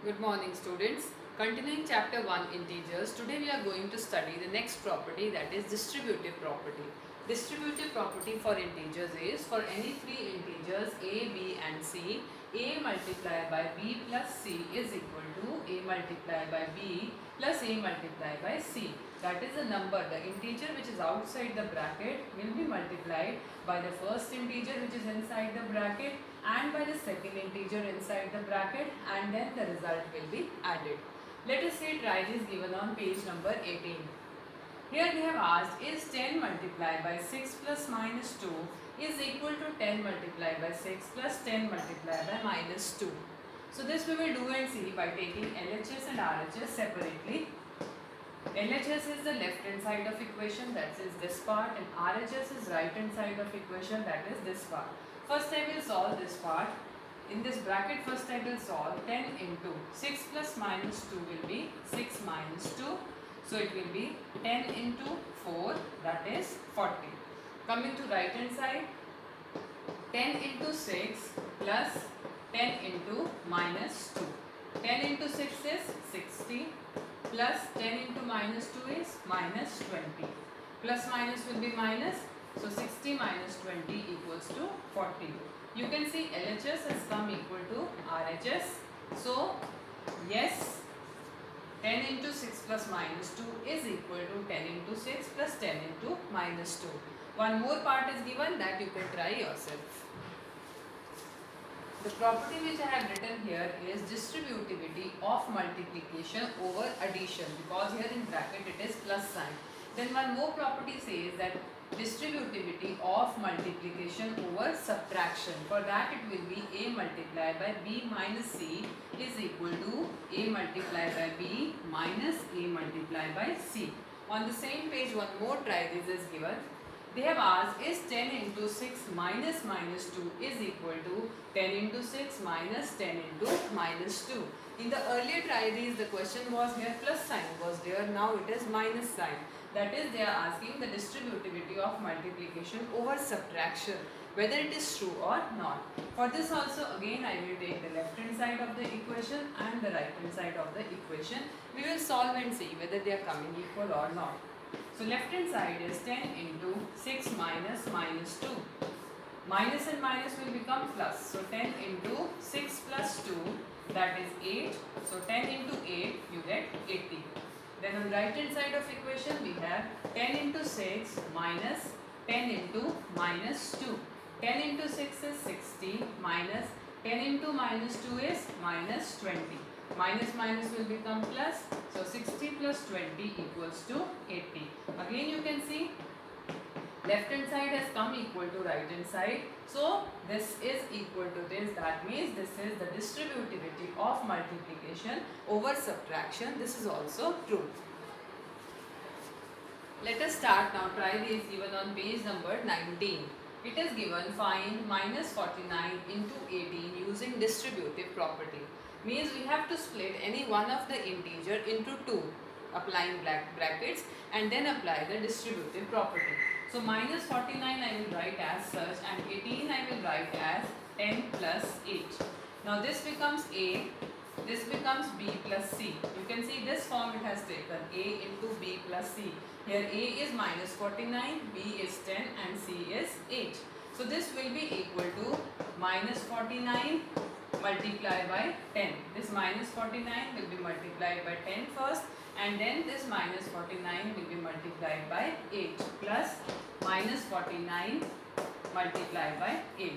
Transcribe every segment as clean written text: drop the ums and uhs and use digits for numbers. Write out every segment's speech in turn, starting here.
Good morning, students. Continuing chapter 1 integers, today we are going to study the next property, that is distributive property. Distributive property for integers is for any three integers a, b and c, a multiplied by b plus c is equal to a multiplied by b plus a multiplied by c. That is the number, the integer which is outside the bracket will be multiplied by the first integer which is inside the bracket and by the second integer inside the bracket, and then the result will be added. Let us say try this given on page number 18. Here we have asked, is 10 multiplied by 6 plus minus 2 is equal to 10 multiplied by 6 plus 10 multiplied by minus 2. So this we will do and see by taking LHS and RHS separately. LHS is the left hand side of equation, that is this part, and RHS is right hand side of equation, that is this part. First I will solve this part. In this bracket first I will solve 10 into 6 plus minus 2 will be 6 minus 2. So it will be 10 into 4, that is 40. Coming to right hand side, 10 into 6 plus 10 into minus 2. 10 into 6 is 60 plus 10 into minus 2 is minus 20. Plus minus will be minus. So 60 minus 20 equals to 40. You can see LHS has come equal to RHS. So yes, 10 into 6 plus minus 2 is equal to 10 into 6 plus 10 into minus 2. One more part is given, that you can try yourself. The property which I have written here is distributivity of multiplication over addition, because here in bracket it is plus sign. Then one more property says that distributivity of multiplication over subtraction. For that it will be a multiplied by b minus c is equal to a multiplied by b minus a multiplied by c. On the same page one more try this is given. They have asked, is 10 into 6 minus minus 2 is equal to 10 into 6 minus 10 into minus 2. In the earlier try these, the question was here plus sign was there, now it is minus sign. That is, they are asking the distributivity of multiplication over subtraction, whether it is true or not. For this also again I will take the left hand side of the equation and the right hand side of the equation. We will solve and see whether they are coming equal or not. So left hand side is 10 into 6 minus minus 2. Minus and minus will become plus. So 10 into 6 plus 2, that is 8. So 10 into 8 you get 80. Then on the right hand side of equation we have 10 into 6 minus 10 into minus 2. 10 into 6 is 60 minus 10 into minus 2 is minus 20. Minus minus will become plus. So 60 plus 20 equals to 80. Again you can see left hand side has come equal to right hand side. So this is equal to this. That means this is the distributivity of multiplication over subtraction. This is also true. Let us start now. Try this given on page number 19. It is given find minus 49 into 18 using distributive property. Means we have to split any one of the integer into two, applying brackets, and then apply the distributive property. So minus 49 I will write as such, and 18 I will write as 10 plus 8. Now this becomes a, this becomes b plus c. You can see this form it has taken, a into b plus c. Here a is minus 49, b is 10 and c is 8. So this will be equal to minus 49 multiplied by 10. This minus 49 will be multiplied by 10 first, and then this minus 49 will be multiplied by 8 plus minus 49 multiplied by 8.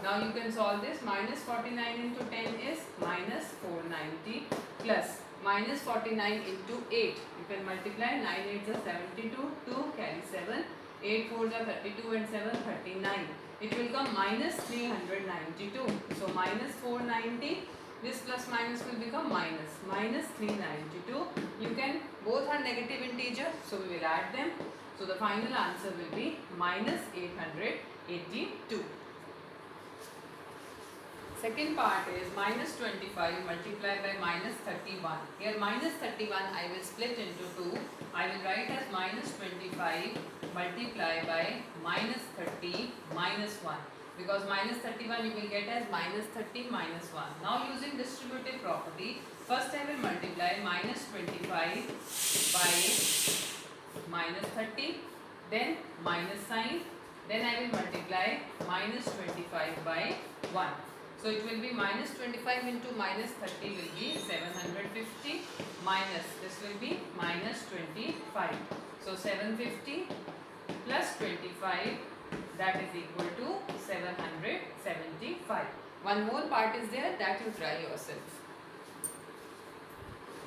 Now you can solve this. Minus 49 into 10 is minus 490 plus minus 49 into 8. You can multiply. 9 8s are 72, 2 carry 7, 8 4s are 32 and 7 39. It will come minus 392. So minus 490. This plus minus will become minus 392. You can, both are negative integer, so we will add them. So the final answer will be minus 882. Second part is minus 25 multiplied by minus 31. Here minus 31 I will split into 2. I will write as minus 25 multiplied by minus 30 minus 1. because minus 31 you will get as minus 30 minus 1. Now using distributive property, first I will multiply minus 25 by minus 30, then minus sign, then I will multiply minus 25 by 1. So it will be minus 25 into minus 30 will be 750 minus this will be minus 25. So 750 plus 25, that is equal to 775. One more part is there, that you try yourself.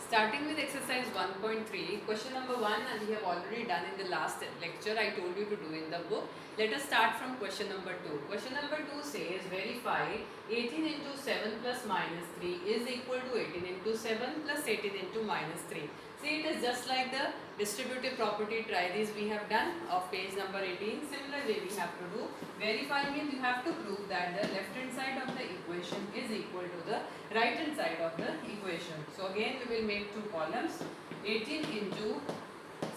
Starting with exercise 1.3, question number 1 and we have already done in the last lecture. I told you to do in the book. Let us start from question number 2. Question number 2 says verify 18 into 7 plus minus 3 is equal to 18 into 7 plus 18 into minus 3. See, it is just like the distributive property try these we have done of page number 18. Similar way we have to do. Verify means you have to prove that the left hand side of the equation is equal to the right hand side of the equation. So again we will make two columns. 18 into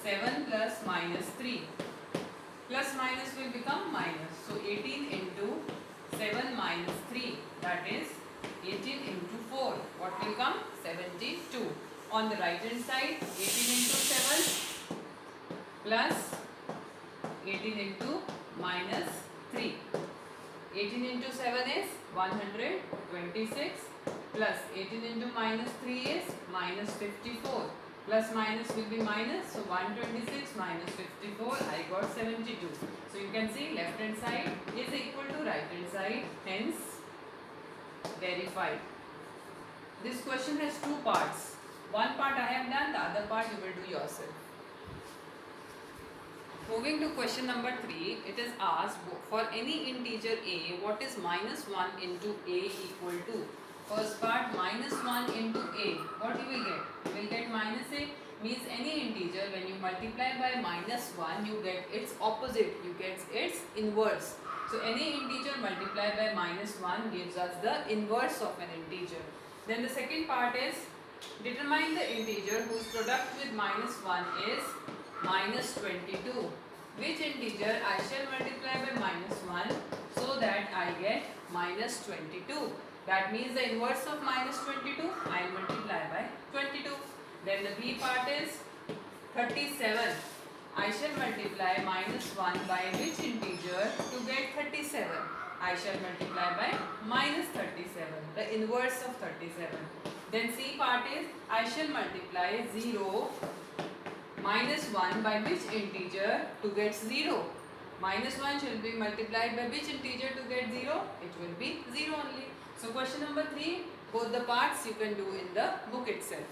7 plus minus 3. Plus minus will become minus. So 18 into 7 minus 3, that is 18 into 4. What will come? 72. On the right hand side, 18 into 7 plus 18 into minus 3. 18 into 7 is 126 plus 18 into minus 3 is minus 54. Plus minus will be minus, so 126 minus 54, I got 72. So you can see left hand side is equal to right hand side, hence verified. This question has two parts. One part I have done, the other part you will do yourself. Moving to question number 3, it is asked for any integer a, what is minus 1 into a equal to? First part, minus 1 into a, what you will get? You will get minus a, means any integer when you multiply by minus 1, you get its opposite, you get its inverse. So any integer multiplied by minus 1 gives us the inverse of an integer. Then the second part is, determine the integer whose product with minus 1 is minus 22. Which integer I shall multiply by minus 1 so that I get minus 22. That means the inverse of minus 22, I will multiply by 22. Then the B part is 37. I shall multiply minus 1 by which integer to get 37? I shall multiply by minus 37, the inverse of 37. Then C part is, I shall multiply 0 minus 1 by which integer to get 0? Minus 1 shall be multiplied by which integer to get 0? It will be 0 only. So question number 3, both the parts you can do in the book itself.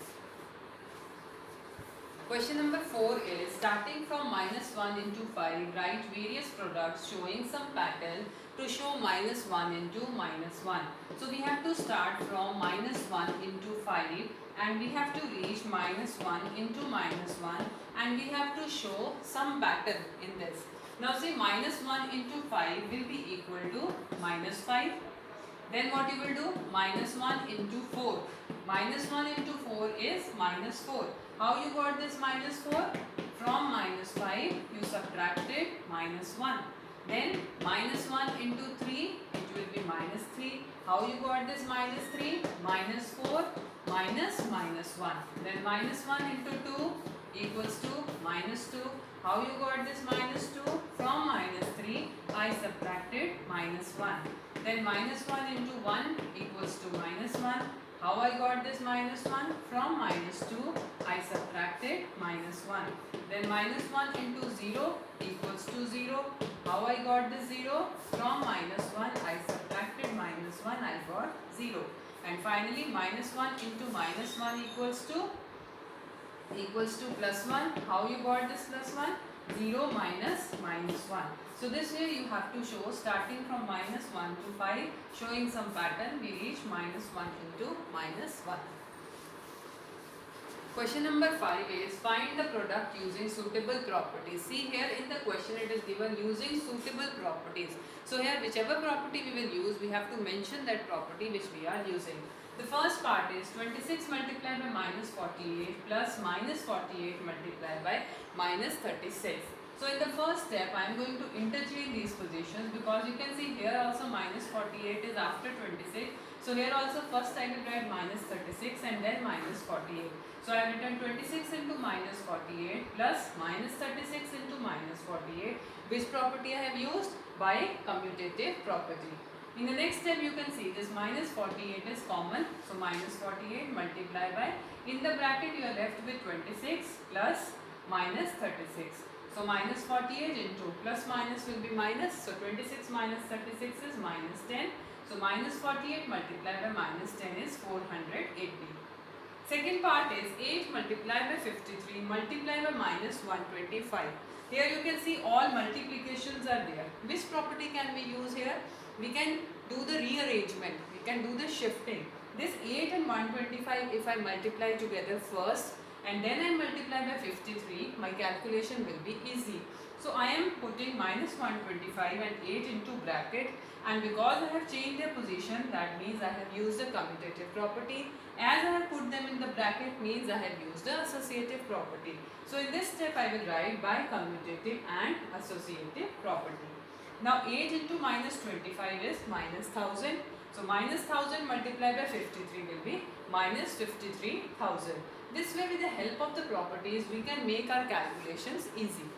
Question number 4 is, starting from minus 1 into 5, write various products showing some pattern to show minus 1 into minus 1. So we have to start from minus 1 into 5 and we have to reach minus 1 into minus 1 and we have to show some pattern in this. Now say minus 1 into 5 will be equal to minus 5. Then what you will do? Minus 1 into 4. Minus 1 into 4 is minus 4. How you got this minus 4? From minus 5 you subtracted minus 1. Then minus 1 into 3, it will be minus 3. How you got this minus 3? Minus 4 minus minus 1. Then minus 1 into 2 equals to minus 2. How you got this minus 2? From minus 3 I subtracted minus 1. Then minus 1 into 1 equals to minus 1. How I got this minus 1? From minus 2 I subtracted minus 1. Then minus 1 into 0 equals to 0. How I got this 0? From minus 1 I subtracted minus 1, I got 0. And finally minus 1 into minus 1 equals to plus 1. How you got this plus 1? 0 minus minus 1. So this way you have to show, starting from minus 1 to 5, showing some pattern, we reach minus 1 into minus 1. Question number 5 is, find the product using suitable properties. See here in the question it is given using suitable properties. So here whichever property we will use, we have to mention that property which we are using. The first part is 26 multiplied by minus 48 plus minus 48 multiplied by minus 36. So in the first step I am going to interchange these positions, because you can see here also minus 48 is after 26. So here also first I will write minus 36 and then minus 48. So I have written 26 into minus 48 plus minus 36 into minus 48. Which property I have used? By commutative property. In the next step you can see this minus 48 is common. So minus 48 multiply by, in the bracket you are left with 26 plus minus 36. So minus 48 into plus minus will be minus. So 26 minus 36 is minus 10. So minus 48 multiplied by minus 10 is 480. Second part is 8 multiplied by 53 multiplied by minus 125. Here you can see all multiplications are there. Which property can we use here? We can do the rearrangement. We can do the shifting. This 8 and 125 if I multiply together first and then I multiply by 53, my calculation will be easy. So I am putting minus 125 and 8 into bracket, and because I have changed their position, that means I have used the commutative property. As I have put them in the bracket means I have used the associative property. So in this step I will write by commutative and associative property. Now 8 into minus 25 is minus 1000. So minus 1000 multiplied by 53 will be minus 53,000. This way, with the help of the properties, we can make our calculations easy.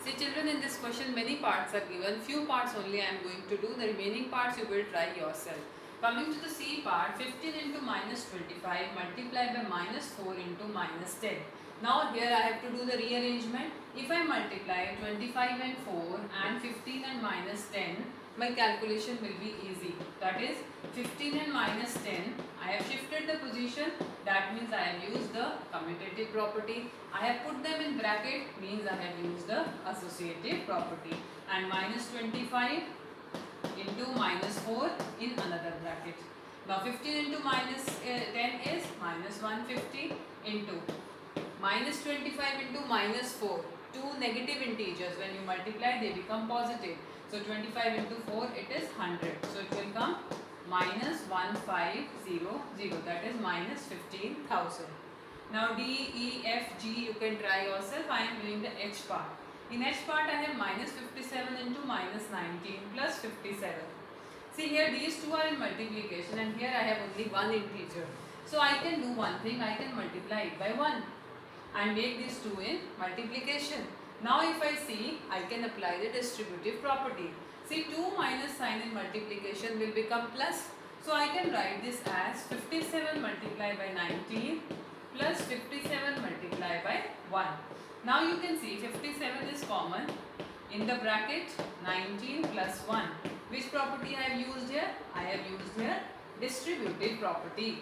See children, in this question many parts are given. Few parts only I am going to do. The remaining parts you will try yourself. Coming to the C part, 15 into minus 25 multiplied by minus 4 into minus 10. Now here I have to do the rearrangement. If I multiply 25 and 4 and 15 and minus 10, my calculation will be easy. That is 15 and minus 10. I have shifted the position. That means I have used the commutative property. I have put them in bracket, means I have used the associative property. And minus 25 into minus 4 in another bracket. Now 15 into minus 10 is minus 150 into minus 25 into minus 4. Two negative integers, when you multiply they become positive. So 25 into 4 it is 100. So it will come minus 1500, that is minus 15,000. Now D, E, F, G you can try yourself. I am doing the H part. In H part I have minus 57 into minus 19 plus 57. See here these two are in multiplication and here I have only one integer. So I can do one thing, I can multiply it by 1 and make these two in multiplication. Now if I see, I can apply the distributive property. See 2 minus sign in multiplication will become plus. So I can write this as 57 multiplied by 19 plus 57 multiplied by 1. Now you can see 57 is common. In the bracket 19 plus 1. Which property I have used here? I have used here distributive property.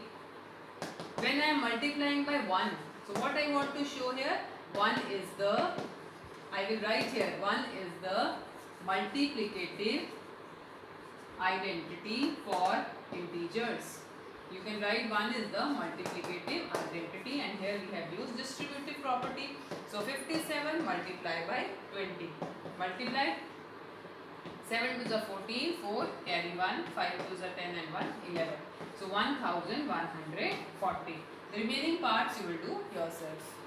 When I am multiplying by 1, so what I want to show here, 1 is the, I will write here, 1 is the multiplicative identity for integers. You can write 1 is the multiplicative identity and here we have used distributive property. So 57 multiplied by 20. Multiply 7 to the 14, 4 carry 1, 5 to the 10 and 1, 11. So 1140. The remaining parts you will do yourself.